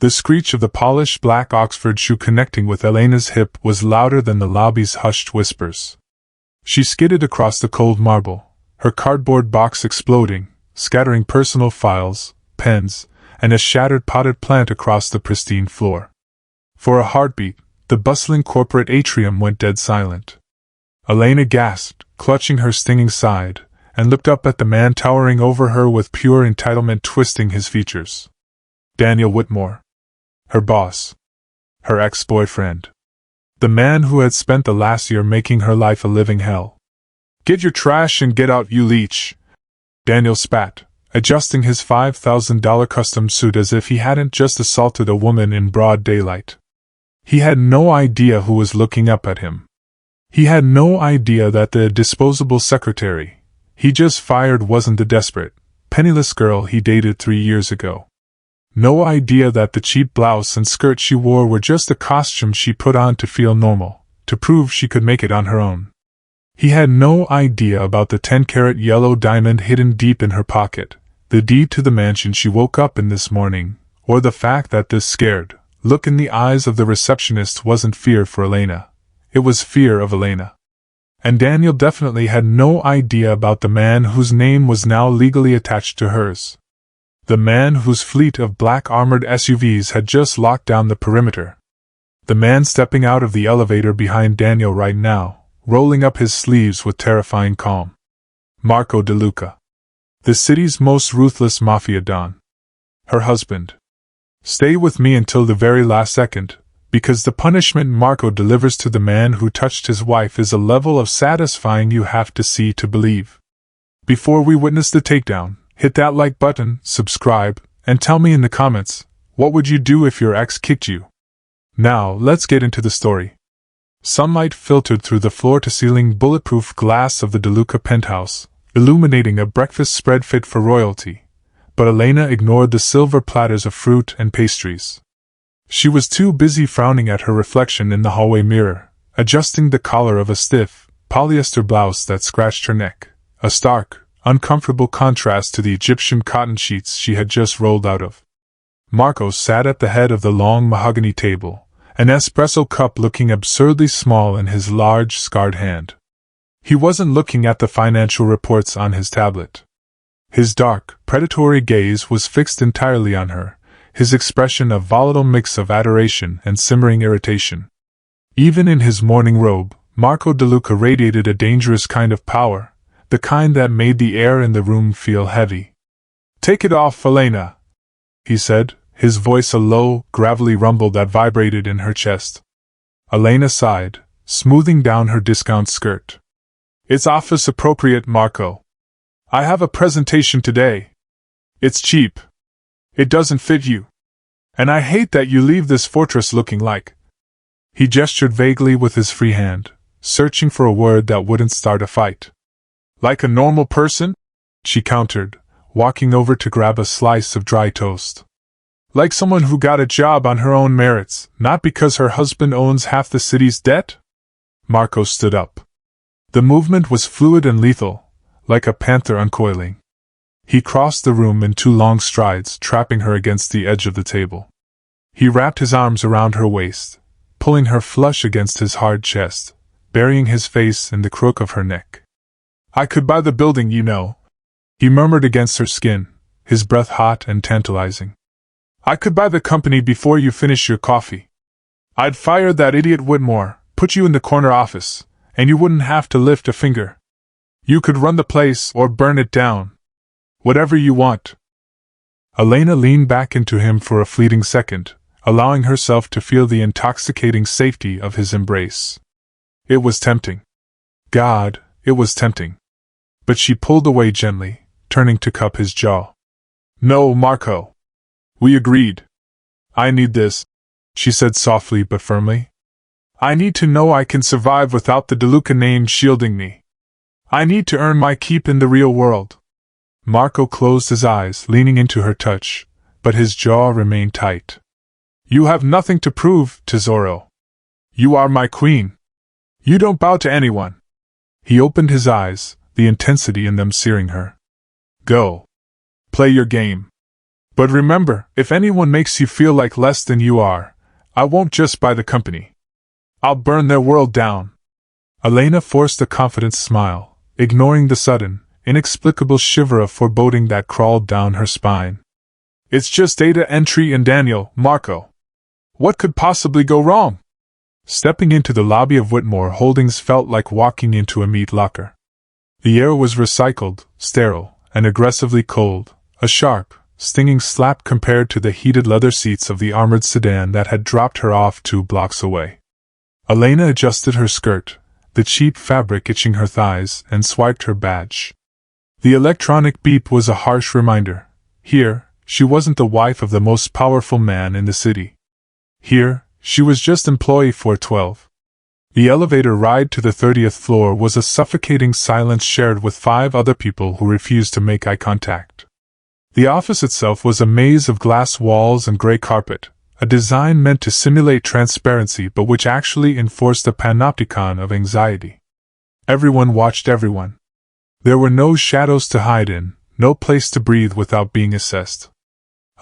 The screech of the polished black Oxford shoe connecting with Elena's hip was louder than the lobby's hushed whispers. She skidded across the cold marble, her cardboard box exploding, scattering personal files, pens, and a shattered potted plant across the pristine floor. For a heartbeat, the bustling corporate atrium went dead silent. Elena gasped, clutching her stinging side, and looked up at the man towering over her with pure entitlement twisting his features. Daniel Whitmore. Her boss. Her ex-boyfriend. The man who had spent the last year making her life a living hell. "Get your trash and get out, you leech!" Daniel spat, adjusting his $5,000 custom suit as if he hadn't just assaulted a woman in broad daylight. He had no idea who was looking up at him. He had no idea that the disposable secretary he just fired wasn't the desperate, penniless girl he dated 3 years ago. No idea that the cheap blouse and skirt she wore were just a costume she put on to feel normal, to prove she could make it on her own. He had no idea about the 10-carat yellow diamond hidden deep in her pocket, the deed to the mansion she woke up in this morning, or the fact that this scared look in the eyes of the receptionist wasn't fear for Elena. It was fear of Elena. And Daniel definitely had no idea about the man whose name was now legally attached to hers. The man whose fleet of black armored SUVs had just locked down the perimeter. The man stepping out of the elevator behind Daniel right now, rolling up his sleeves with terrifying calm. Marco DeLuca. The city's most ruthless mafia don. Her husband. Stay with me until the very last second, because the punishment Marco delivers to the man who touched his wife is a level of satisfying you have to see to believe. Before we witness the takedown, hit that like button, subscribe, and tell me in the comments, what would you do if your ex kicked you? Now, let's get into the story. Sunlight filtered through the floor-to-ceiling bulletproof glass of the DeLuca penthouse, illuminating a breakfast spread fit for royalty, but Elena ignored the silver platters of fruit and pastries. She was too busy frowning at her reflection in the hallway mirror, adjusting the collar of a stiff, polyester blouse that scratched her neck, a stark, uncomfortable contrast to the Egyptian cotton sheets she had just rolled out of. Marco sat at the head of the long mahogany table, an espresso cup looking absurdly small in his large, scarred hand. He wasn't looking at the financial reports on his tablet. His dark, predatory gaze was fixed entirely on her, his expression a volatile mix of adoration and simmering irritation. Even in his morning robe, Marco DeLuca radiated a dangerous kind of power, the kind that made the air in the room feel heavy. "Take it off, Elena," he said, his voice a low, gravelly rumble that vibrated in her chest. Elena sighed, smoothing down her discount skirt. "It's office appropriate, Marco. I have a presentation today. It's cheap. It doesn't fit you. And I hate that you leave this fortress looking like—" He gestured vaguely with his free hand, searching for a word that wouldn't start a fight. "Like a normal person?" she countered, walking over to grab a slice of dry toast. "Like someone who got a job on her own merits, not because her husband owns half the city's debt?" Marco stood up. The movement was fluid and lethal, like a panther uncoiling. He crossed the room in 2 long strides, trapping her against the edge of the table. He wrapped his arms around her waist, pulling her flush against his hard chest, burying his face in the crook of her neck. "I could buy the building, you know," he murmured against her skin, his breath hot and tantalizing. "I could buy the company before you finish your coffee. I'd fire that idiot Whitmore, put you in the corner office, and you wouldn't have to lift a finger. You could run the place or burn it down. Whatever you want." Elena leaned back into him for a fleeting second, allowing herself to feel the intoxicating safety of his embrace. It was tempting. God, it was tempting. But she pulled away gently, turning to cup his jaw. "No, Marco. We agreed. I need this," she said softly but firmly. "I need to know I can survive without the DeLuca name shielding me. I need to earn my keep in the real world." Marco closed his eyes, leaning into her touch, but his jaw remained tight. "You have nothing to prove, Tesoro. You are my queen. You don't bow to anyone." He opened his eyes, the intensity in them searing her. "Go. Play your game. But remember, if anyone makes you feel like less than you are, I won't just buy the company. I'll burn their world down. Elena forced a confident smile, ignoring the sudden, inexplicable shiver of foreboding that crawled down her spine. It's just Ada Entry and Daniel, Marco. What could possibly go wrong? Stepping into the lobby of Whitmore Holdings felt like walking into a meat locker. The air was recycled, sterile, and aggressively cold, a sharp, stinging slap compared to the heated leather seats of the armored sedan that had dropped her off 2 blocks away. Elena adjusted her skirt, the cheap fabric itching her thighs, and swiped her badge. The electronic beep was a harsh reminder. Here, she wasn't the wife of the most powerful man in the city. Here, she was just employee 412. The elevator ride to the 30th floor was a suffocating silence shared with 5 other people who refused to make eye contact. The office itself was a maze of glass walls and gray carpet, a design meant to simulate transparency but which actually enforced a panopticon of anxiety. Everyone watched everyone. There were no shadows to hide in, no place to breathe without being assessed.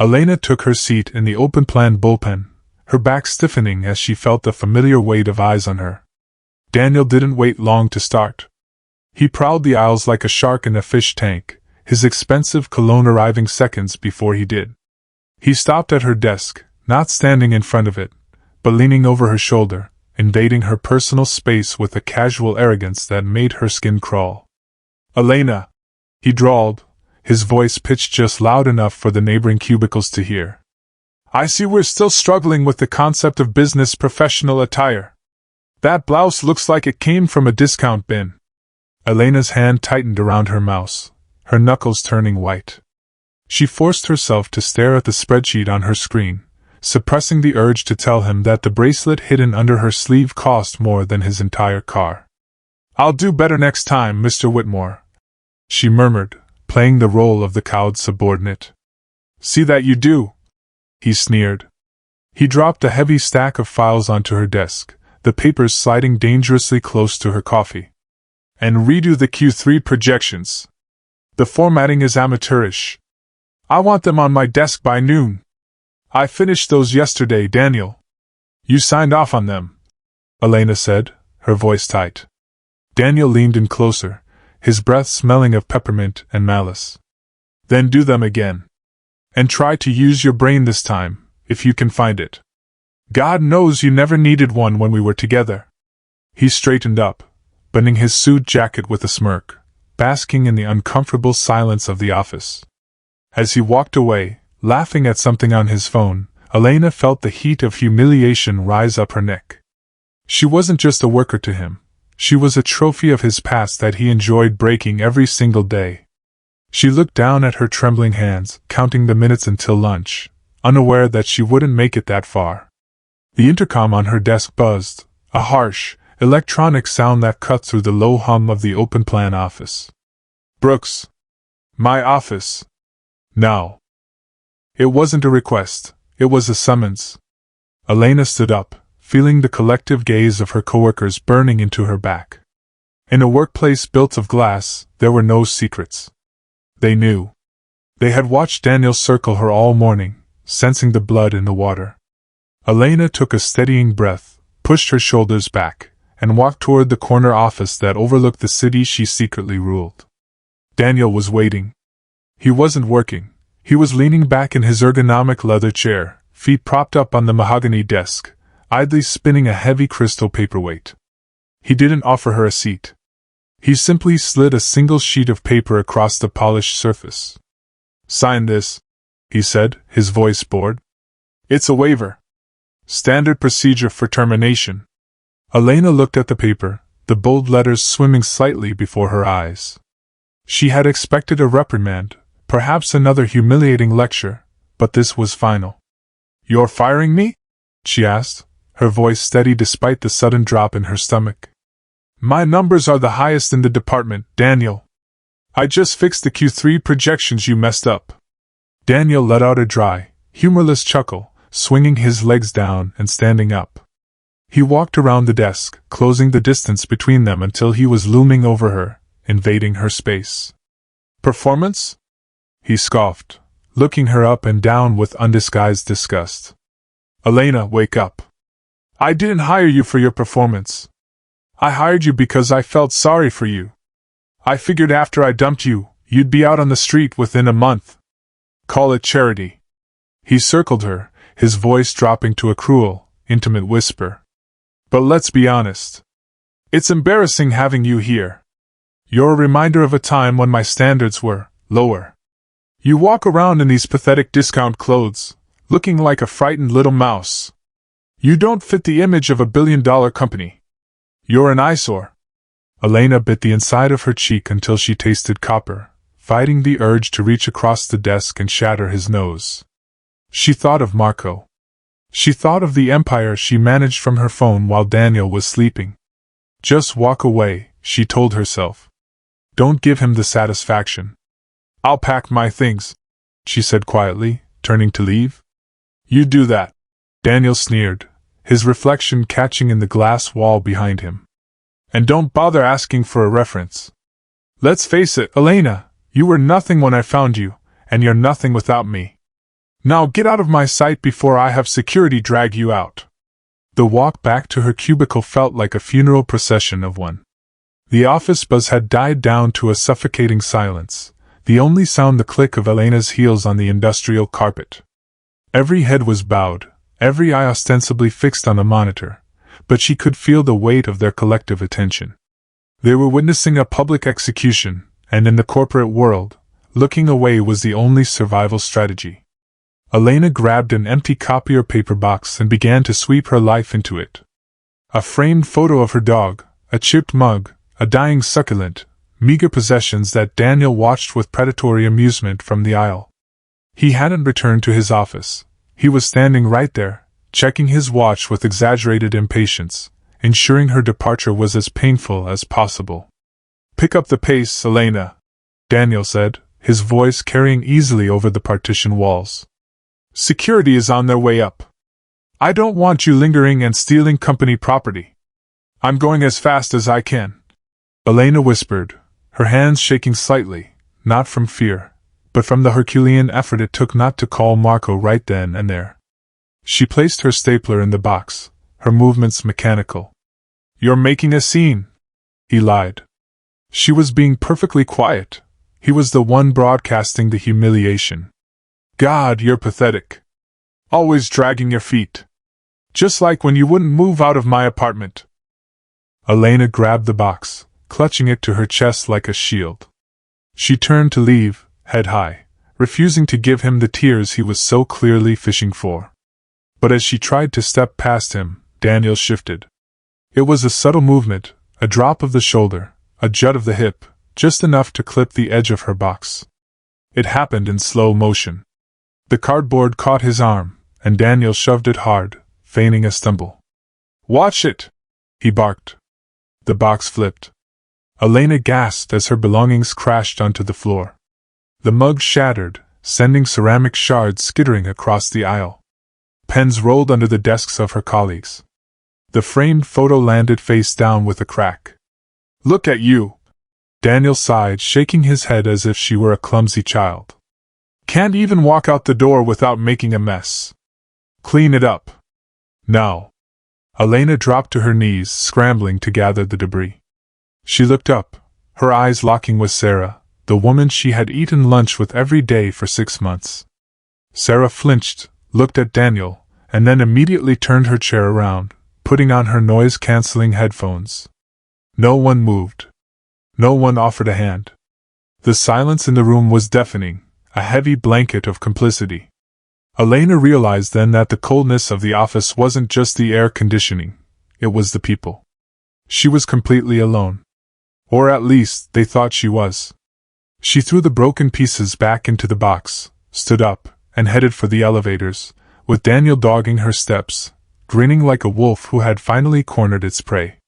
Elena took her seat in the open-plan bullpen, her back stiffening as she felt the familiar weight of eyes on her. Daniel didn't wait long to start. He prowled the aisles like a shark in a fish tank, his expensive cologne arriving seconds before he did. He stopped at her desk, not standing in front of it, but leaning over her shoulder, invading her personal space with a casual arrogance that made her skin crawl. "Elena," he drawled, his voice pitched just loud enough for the neighboring cubicles to hear. "I see we're still struggling with the concept of business professional attire. That blouse looks like it came from a discount bin." Elena's hand tightened around her mouse, her knuckles turning white. She forced herself to stare at the spreadsheet on her screen, suppressing the urge to tell him that the bracelet hidden under her sleeve cost more than his entire car. "I'll do better next time, Mr. Whitmore," she murmured, playing the role of the cowed subordinate. "See that you do," he sneered. He dropped a heavy stack of files onto her desk, the papers sliding dangerously close to her coffee. "And redo the Q3 projections. The formatting is amateurish. I want them on my desk by noon. I finished those yesterday, Daniel." "You signed off on them," Elena said, her voice tight. Daniel leaned in closer, his breath smelling of peppermint and malice. "Then do them again. And try to use your brain this time, if you can find it. God knows you never needed one when we were together." He straightened up, buttoning his suit jacket with a smirk, basking in the uncomfortable silence of the office. As he walked away, laughing at something on his phone, Elena felt the heat of humiliation rise up her neck. She wasn't just a worker to him. She was a trophy of his past that he enjoyed breaking every single day. She looked down at her trembling hands, counting the minutes until lunch, unaware that she wouldn't make it that far. The intercom on her desk buzzed, a harsh, electronic sound that cut through the low hum of the open-plan office. "Brooks. My office. Now." It wasn't a request, it was a summons. Elena stood up, feeling the collective gaze of her coworkers burning into her back. In a workplace built of glass, there were no secrets. They knew. They had watched Daniel circle her all morning, sensing the blood in the water. Elena took a steadying breath, pushed her shoulders back, and walked toward the corner office that overlooked the city she secretly ruled. Daniel was waiting. He wasn't working. He was leaning back in his ergonomic leather chair, feet propped up on the mahogany desk, idly spinning a heavy crystal paperweight. He didn't offer her a seat. He simply slid a single sheet of paper across the polished surface. "Sign this," he said, his voice bored. "It's a waiver. Standard procedure for termination." Elena looked at the paper, the bold letters swimming slightly before her eyes. She had expected a reprimand, perhaps another humiliating lecture, but this was final. "You're firing me?" she asked, her voice steady despite the sudden drop in her stomach. "My numbers are the highest in the department, Daniel. I just fixed the Q3 projections you messed up." Daniel let out a dry, humorless chuckle, swinging his legs down and standing up. He walked around the desk, closing the distance between them until he was looming over her, invading her space. "Performance?" he scoffed, looking her up and down with undisguised disgust. "Elena, wake up. I didn't hire you for your performance. I hired you because I felt sorry for you. I figured after I dumped you, you'd be out on the street within a month. Call it charity." He circled her, his voice dropping to a cruel, intimate whisper. "But let's be honest. It's embarrassing having you here. You're a reminder of a time when my standards were lower. You walk around in these pathetic discount clothes, looking like a frightened little mouse. You don't fit the image of a billion-dollar company. You're an eyesore." Elena bit the inside of her cheek until she tasted copper, fighting the urge to reach across the desk and shatter his nose. She thought of Marco. She thought of the empire she managed from her phone while Daniel was sleeping. Just walk away, she told herself. Don't give him the satisfaction. "I'll pack my things," she said quietly, turning to leave. "You do that," Daniel sneered, his reflection catching in the glass wall behind him. "And don't bother asking for a reference. Let's face it, Elena, you were nothing when I found you, and you're nothing without me. Now get out of my sight before I have security drag you out." The walk back to her cubicle felt like a funeral procession of one. The office buzz had died down to a suffocating silence, the only sound the click of Elena's heels on the industrial carpet. Every head was bowed, every eye ostensibly fixed on the monitor, but she could feel the weight of their collective attention. They were witnessing a public execution, and in the corporate world, looking away was the only survival strategy. Elena grabbed an empty copier paper box and began to sweep her life into it. A framed photo of her dog, a chipped mug, a dying succulent, meager possessions that Daniel watched with predatory amusement from the aisle. He hadn't returned to his office. He was standing right there, checking his watch with exaggerated impatience, ensuring her departure was as painful as possible. "Pick up the pace, Elena," Daniel said, his voice carrying easily over the partition walls. "Security is on their way up. I don't want you lingering and stealing company property. I'm going as fast as I can," Elena whispered, her hands shaking slightly, not from fear, but from the Herculean effort it took not to call Marco right then and there. She placed her stapler in the box, her movements mechanical. "You're making a scene," he lied. She was being perfectly quiet. He was the one broadcasting the humiliation. "God, you're pathetic. Always dragging your feet. Just like when you wouldn't move out of my apartment." Elena grabbed the box, clutching it to her chest like a shield. She turned to leave, head high, refusing to give him the tears he was so clearly fishing for. But as she tried to step past him, Daniel shifted. It was a subtle movement, a drop of the shoulder, a jut of the hip, just enough to clip the edge of her box. It happened in slow motion. The cardboard caught his arm, and Daniel shoved it hard, feigning a stumble. "Watch it!" he barked. The box flipped. Elena gasped as her belongings crashed onto the floor. The mug shattered, sending ceramic shards skittering across the aisle. Pens rolled under the desks of her colleagues. The framed photo landed face down with a crack. "Look at you!" Daniel sighed, shaking his head as if she were a clumsy child. "Can't even walk out the door without making a mess. Clean it up. Now." Elena dropped to her knees, scrambling to gather the debris. She looked up, her eyes locking with Sarah, the woman she had eaten lunch with every day for 6 months. Sarah flinched, looked at Daniel, and then immediately turned her chair around, putting on her noise-canceling headphones. No one moved. No one offered a hand. The silence in the room was deafening, a heavy blanket of complicity. Elena realized then that the coldness of the office wasn't just the air conditioning, it was the people. She was completely alone. Or at least, they thought she was. She threw the broken pieces back into the box, stood up, and headed for the elevators, with Daniel dogging her steps, grinning like a wolf who had finally cornered its prey.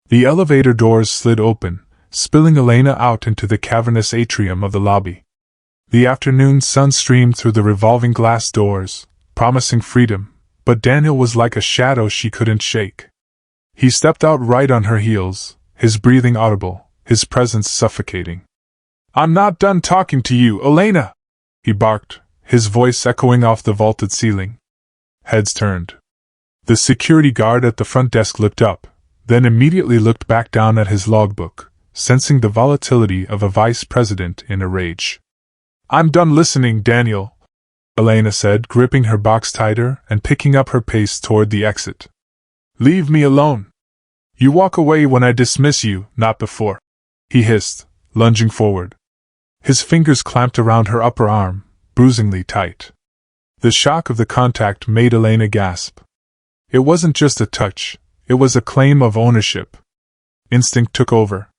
The elevator doors slid open, spilling Elena out into the cavernous atrium of the lobby. The afternoon sun streamed through the revolving glass doors, promising freedom, but Daniel was like a shadow she couldn't shake. He stepped out right on her heels, his breathing audible, his presence suffocating. "I'm not done talking to you, Elena!" he barked, his voice echoing off the vaulted ceiling. Heads turned. The security guard at the front desk looked up, then immediately looked back down at his logbook, sensing the volatility of a vice president in a rage. "I'm done listening, Daniel," Elena said, gripping her box tighter and picking up her pace toward the exit. "Leave me alone. You walk away when I dismiss you, not before," he hissed, lunging forward. His fingers clamped around her upper arm, bruisingly tight. The shock of the contact made Elena gasp. It wasn't just a touch, it was a claim of ownership. Instinct took over.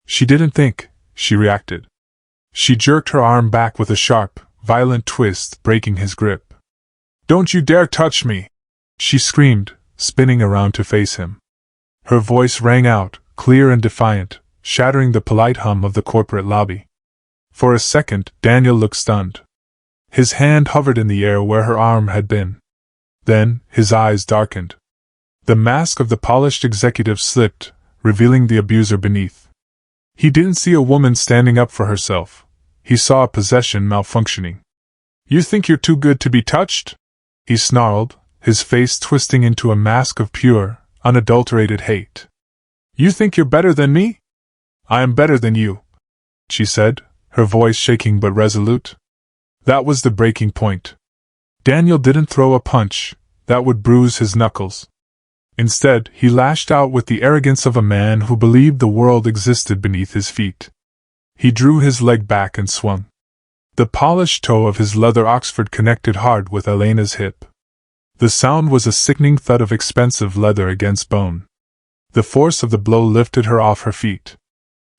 She didn't think, she reacted. She jerked her arm back with a sharp, violent twist, breaking his grip. "Don't you dare touch me!" she screamed, spinning around to face him. Her voice rang out, clear and defiant, shattering the polite hum of the corporate lobby. For a second, Daniel looked stunned. His hand hovered in the air where her arm had been. Then, his eyes darkened. The mask of the polished executive slipped, revealing the abuser beneath. He didn't see a woman standing up for herself. He saw a possession malfunctioning. "You think you're too good to be touched?" he snarled, his face twisting into a mask of pure, unadulterated hate. "You think you're better than me?" "I am better than you," she said, her voice shaking but resolute. That was the breaking point. Daniel didn't throw a punch that would bruise his knuckles. Instead, he lashed out with the arrogance of a man who believed the world existed beneath his feet. He drew his leg back and swung. The polished toe of his leather Oxford connected hard with Elena's hip. The sound was a sickening thud of expensive leather against bone. The force of the blow lifted her off her feet.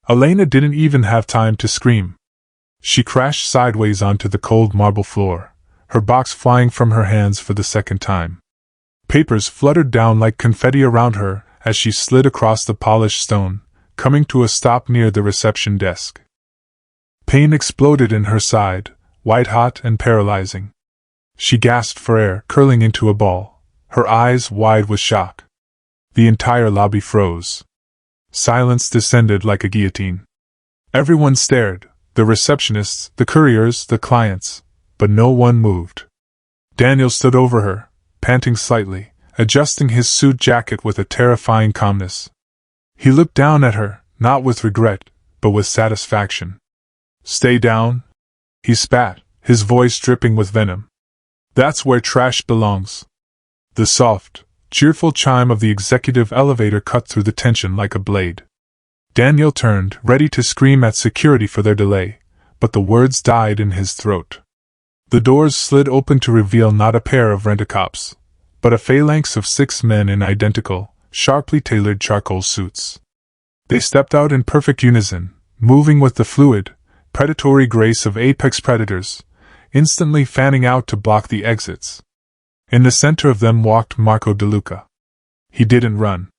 Elena didn't even have time to scream. She crashed sideways onto the cold marble floor, her box flying from her hands for the second time. Papers fluttered down like confetti around her as she slid across the polished stone, coming to a stop near the reception desk. Pain exploded in her side, white-hot and paralyzing. She gasped for air, curling into a ball, her eyes wide with shock. The entire lobby froze. Silence descended like a guillotine. Everyone stared, the receptionists, the couriers, the clients, but no one moved. Daniel stood over her, panting slightly, adjusting his suit jacket with a terrifying calmness. He looked down at her, not with regret, but with satisfaction. "Stay down," he spat, his voice dripping with venom. "That's where trash belongs." The soft, cheerful chime of the executive elevator cut through the tension like a blade. Daniel turned, ready to scream at security for their delay, but the words died in his throat. The doors slid open to reveal not a pair of rent-a-cops, but a phalanx of 6 men in identical, sharply tailored charcoal suits. They stepped out in perfect unison, moving with the fluid, predatory grace of apex predators, instantly fanning out to block the exits. In the center of them walked Marco DeLuca. He didn't run.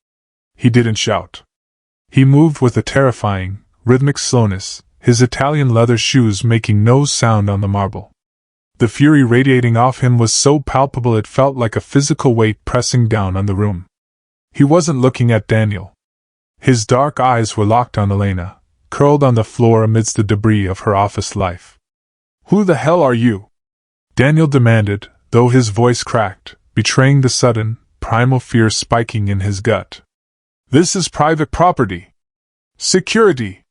He didn't shout. He moved with a terrifying, rhythmic slowness, his Italian leather shoes making no sound on the marble. The fury radiating off him was so palpable it felt like a physical weight pressing down on the room. He wasn't looking at Daniel. His dark eyes were locked on Elena, curled on the floor amidst the debris of her office life. "Who the hell are you?" Daniel demanded, though his voice cracked, betraying the sudden, primal fear spiking in his gut. "This is private property. Security!"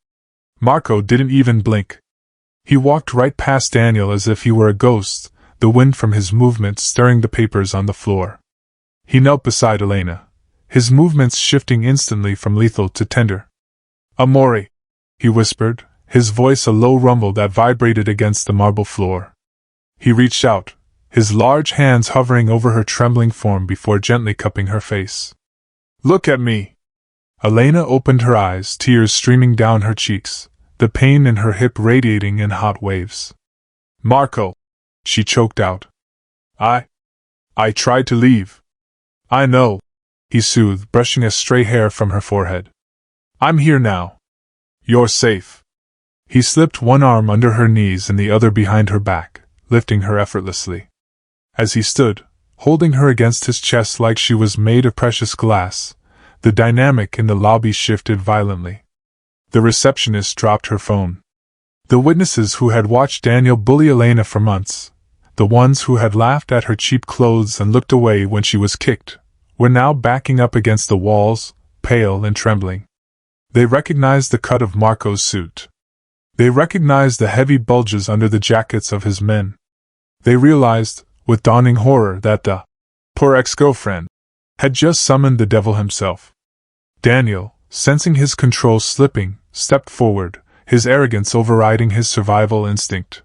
Marco didn't even blink. He walked right past Daniel as if he were a ghost, the wind from his movements stirring the papers on the floor. He knelt beside Elena, his movements shifting instantly from lethal to tender. "Amore," he whispered, his voice a low rumble that vibrated against the marble floor. He reached out, his large hands hovering over her trembling form before gently cupping her face. "Look at me!" Elena opened her eyes, tears streaming down her cheeks, the pain in her hip radiating in hot waves. "Marco," she choked out. I tried to leave." "I know," he soothed, brushing a stray hair from her forehead. "I'm here now. You're safe." He slipped one arm under her knees and the other behind her back, lifting her effortlessly. As he stood, holding her against his chest like she was made of precious glass, the dynamic in the lobby shifted violently. The receptionist dropped her phone. The witnesses who had watched Daniel bully Elena for months, the ones who had laughed at her cheap clothes and looked away when she was kicked, were now backing up against the walls, pale and trembling. They recognized the cut of Marco's suit. They recognized the heavy bulges under the jackets of his men. They realized, with dawning horror, that the poor ex-girlfriend had just summoned the devil himself. Daniel, sensing his control slipping, stepped forward, his arrogance overriding his survival instinct.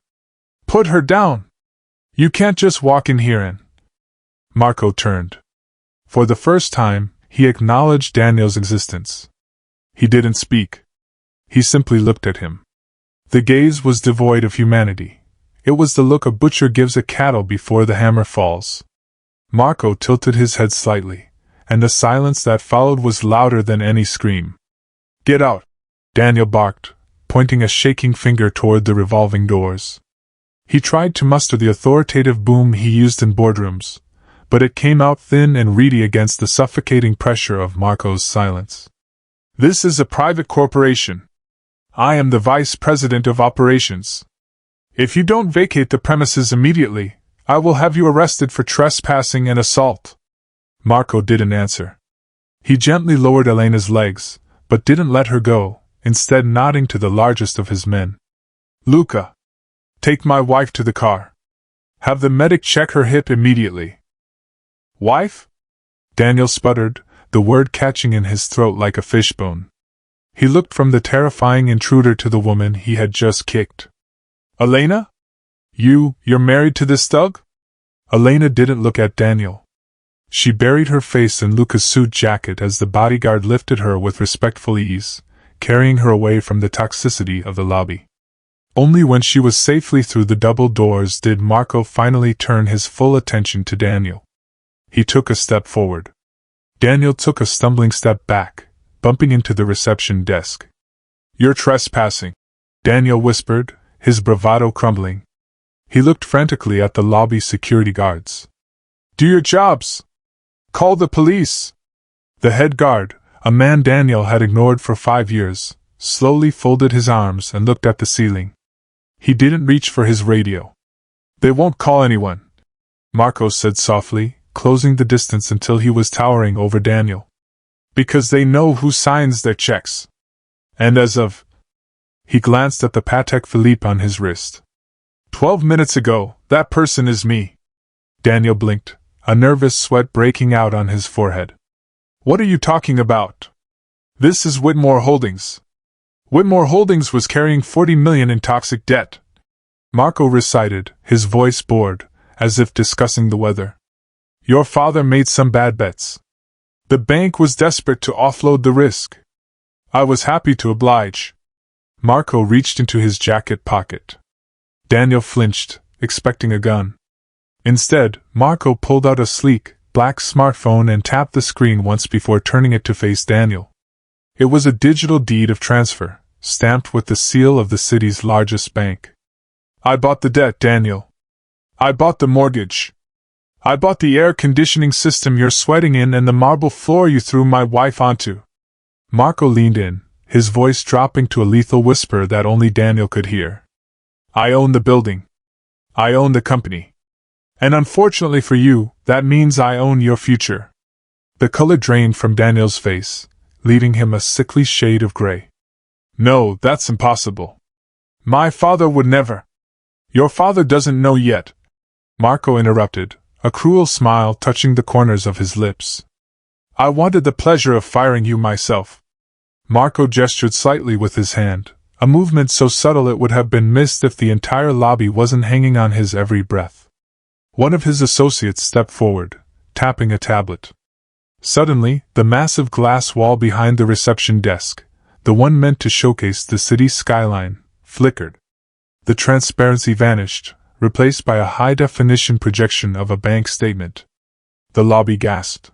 "Put her down! You can't just walk in here and—" Marco turned. For the first time, he acknowledged Daniel's existence. He didn't speak. He simply looked at him. The gaze was devoid of humanity. It was the look a butcher gives a cattle before the hammer falls. Marco tilted his head slightly, and the silence that followed was louder than any scream. "Get out!" Daniel barked, pointing a shaking finger toward the revolving doors. He tried to muster the authoritative boom he used in boardrooms, but it came out thin and reedy against the suffocating pressure of Marco's silence. "This is a private corporation. I am the Vice President of Operations. If you don't vacate the premises immediately, I will have you arrested for trespassing and assault." Marco didn't answer. He gently lowered Elena's legs, but didn't let her go, instead nodding to the largest of his men. "Luca, take my wife to the car. Have the medic check her hip immediately." "Wife?" Daniel sputtered, the word catching in his throat like a fishbone. He looked from the terrifying intruder to the woman he had just kicked. "Elena? You're married to this thug?" Elena didn't look at Daniel. She buried her face in Luca's suit jacket as the bodyguard lifted her with respectful ease, carrying her away from the toxicity of the lobby. Only when she was safely through the double doors did Marco finally turn his full attention to Daniel. He took a step forward. Daniel took a stumbling step back, bumping into the reception desk. "You're trespassing," Daniel whispered, his bravado crumbling. He looked frantically at the lobby security guards. "Do your jobs! Call the police!" The head guard, a man Daniel had ignored for 5 years, slowly folded his arms and looked at the ceiling. He didn't reach for his radio. "They won't call anyone," Marco said softly, closing the distance until he was towering over Daniel. "Because they know who signs their checks. And as of—" He glanced at the Patek Philippe on his wrist. 12 minutes ago, that person is me." Daniel blinked, a nervous sweat breaking out on his forehead. "What are you talking about? This is Whitmore Holdings. Whitmore Holdings was carrying $40 million in toxic debt," Marco recited, his voice bored, as if discussing the weather. "Your father made some bad bets. The bank was desperate to offload the risk. I was happy to oblige." Marco reached into his jacket pocket. Daniel flinched, expecting a gun. Instead, Marco pulled out a sleek, black smartphone and tapped the screen once before turning it to face Daniel. It was a digital deed of transfer, stamped with the seal of the city's largest bank. "I bought the debt, Daniel. I bought the mortgage. I bought the air conditioning system you're sweating in and the marble floor you threw my wife onto." Marco leaned in, his voice dropping to a lethal whisper that only Daniel could hear. "I own the building. I own the company. And unfortunately for you, that means I own your future." The color drained from Daniel's face, leaving him a sickly shade of gray. "No, that's impossible. My father would never." "Your father doesn't know yet," Marco interrupted, a cruel smile touching the corners of his lips. "I wanted the pleasure of firing you myself." Marco gestured slightly with his hand, a movement so subtle it would have been missed if the entire lobby wasn't hanging on his every breath. One of his associates stepped forward, tapping a tablet. Suddenly, the massive glass wall behind the reception desk, the one meant to showcase the city's skyline, flickered. The transparency vanished, replaced by a high-definition projection of a bank statement. The lobby gasped.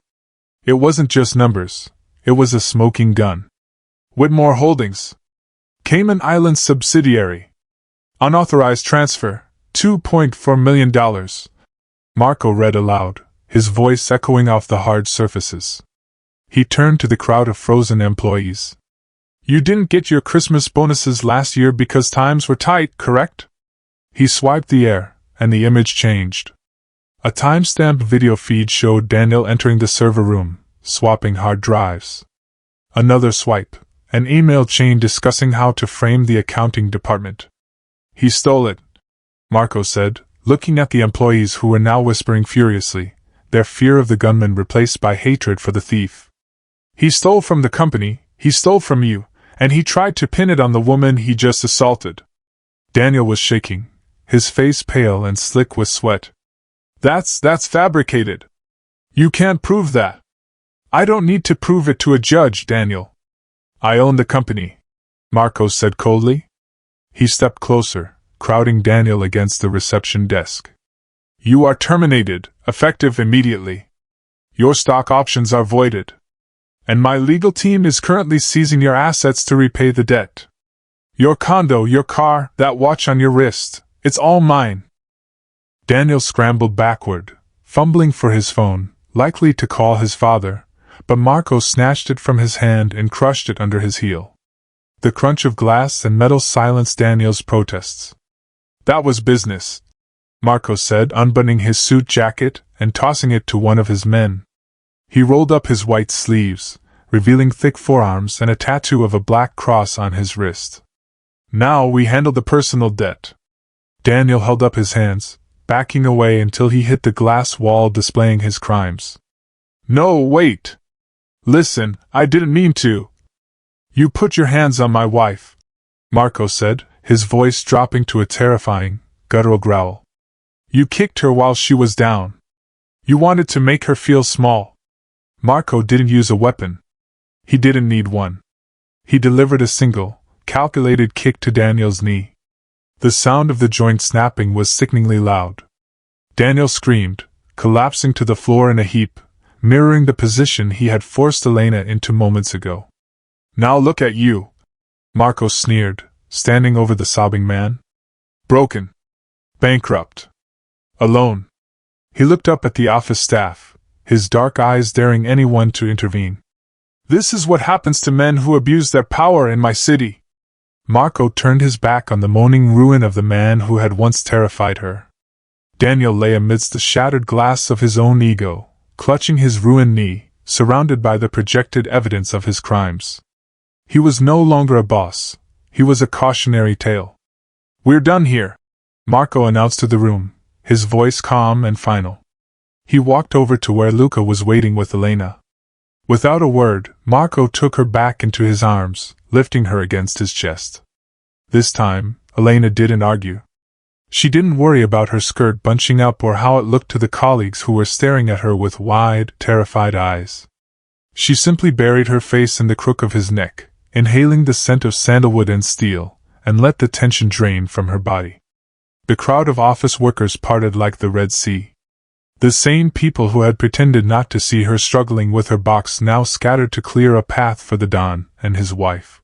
It wasn't just numbers, it was a smoking gun. "Whitmore Holdings. Cayman Islands subsidiary. Unauthorized transfer, $2.4 million. Marco read aloud, his voice echoing off the hard surfaces. He turned to the crowd of frozen employees. "You didn't get your Christmas bonuses last year because times were tight, correct?" He swiped the air, and the image changed. A timestamped video feed showed Daniel entering the server room, swapping hard drives. Another swipe, an email chain discussing how to frame the accounting department. "He stole it," Marco said, looking at the employees who were now whispering furiously, their fear of the gunman replaced by hatred for the thief. "He stole from the company, he stole from you, and he tried to pin it on the woman he just assaulted." Daniel was shaking, his face pale and slick with sweat. That's fabricated. You can't prove that." "I don't need to prove it to a judge, Daniel. I own the company," Marco said coldly. He stepped closer, crowding Daniel against the reception desk. "You are terminated, effective immediately. Your stock options are voided. And my legal team is currently seizing your assets to repay the debt. Your condo, your car, that watch on your wrist, it's all mine." Daniel scrambled backward, fumbling for his phone, likely to call his father, but Marco snatched it from his hand and crushed it under his heel. The crunch of glass and metal silenced Daniel's protests. "That was business," Marco said, unbuttoning his suit jacket and tossing it to one of his men. He rolled up his white sleeves, revealing thick forearms and a tattoo of a black cross on his wrist. "Now we handle the personal debt." Daniel held up his hands, backing away until he hit the glass wall displaying his crimes. "No, wait! Listen, I didn't mean to." "You put your hands on my wife," Marco said, his voice dropping to a terrifying, guttural growl. "You kicked her while she was down. You wanted to make her feel small." Marco didn't use a weapon. He didn't need one. He delivered a single, calculated kick to Daniel's knee. The sound of the joint snapping was sickeningly loud. Daniel screamed, collapsing to the floor in a heap, mirroring the position he had forced Elena into moments ago. "Now look at you," Marco sneered, standing over the sobbing man. "Broken. Bankrupt. Alone." He looked up at the office staff, his dark eyes daring anyone to intervene. "This is what happens to men who abuse their power in my city." Marco turned his back on the moaning ruin of the man who had once terrified her. Daniel lay amidst the shattered glass of his own ego, clutching his ruined knee, surrounded by the projected evidence of his crimes. He was no longer a boss, he was a cautionary tale. "We're done here," Marco announced to the room, his voice calm and final. He walked over to where Luca was waiting with Elena. Without a word, Marco took her back into his arms, lifting her against his chest. This time, Elena didn't argue. She didn't worry about her skirt bunching up or how it looked to the colleagues who were staring at her with wide, terrified eyes. She simply buried her face in the crook of his neck, inhaling the scent of sandalwood and steel, and let the tension drain from her body. The crowd of office workers parted like the Red Sea. The same people who had pretended not to see her struggling with her box now scattered to clear a path for the Don and his wife.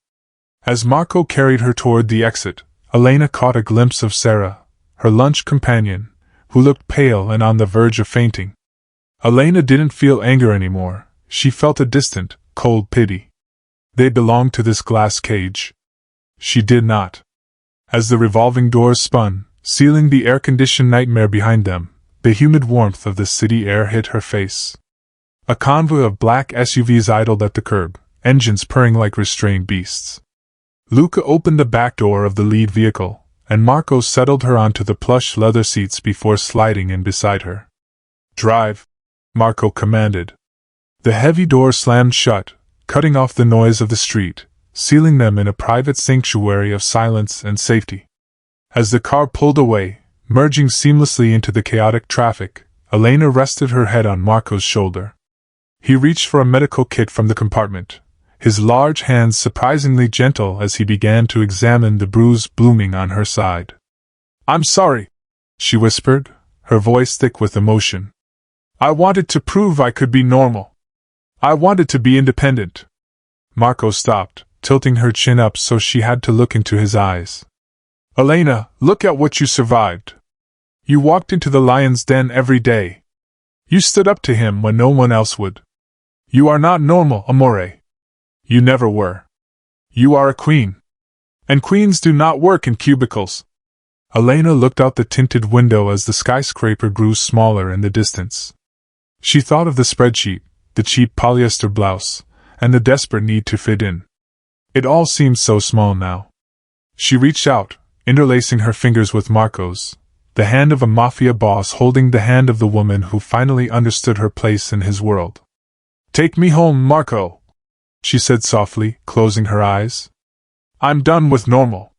As Marco carried her toward the exit, Elena caught a glimpse of Sarah, her lunch companion, who looked pale and on the verge of fainting. Elena didn't feel anger anymore, she felt a distant, cold pity. They belonged to this glass cage. She did not. As the revolving doors spun, sealing the air-conditioned nightmare behind them, the humid warmth of the city air hit her face. A convoy of black SUVs idled at the curb, engines purring like restrained beasts. Luca opened the back door of the lead vehicle, and Marco settled her onto the plush leather seats before sliding in beside her. "Drive," Marco commanded. The heavy door slammed shut, cutting off the noise of the street, sealing them in a private sanctuary of silence and safety. As the car pulled away, merging seamlessly into the chaotic traffic, Elena rested her head on Marco's shoulder. He reached for a medical kit from the compartment, his large hands surprisingly gentle as he began to examine the bruise blooming on her side. "I'm sorry," she whispered, her voice thick with emotion. "I wanted to prove I could be normal. I wanted to be independent." Marco stopped, tilting her chin up so she had to look into his eyes. "Elena, look at what you survived. You walked into the lion's den every day. You stood up to him when no one else would. You are not normal, amore. You never were. You are a queen. And queens do not work in cubicles." Elena looked out the tinted window as the skyscraper grew smaller in the distance. She thought of the spreadsheet, the cheap polyester blouse, and the desperate need to fit in. It all seemed so small now. She reached out, interlacing her fingers with Marco's, the hand of a mafia boss holding the hand of the woman who finally understood her place in his world. "Take me home, Marco," she said softly, closing her eyes. "I'm done with normal."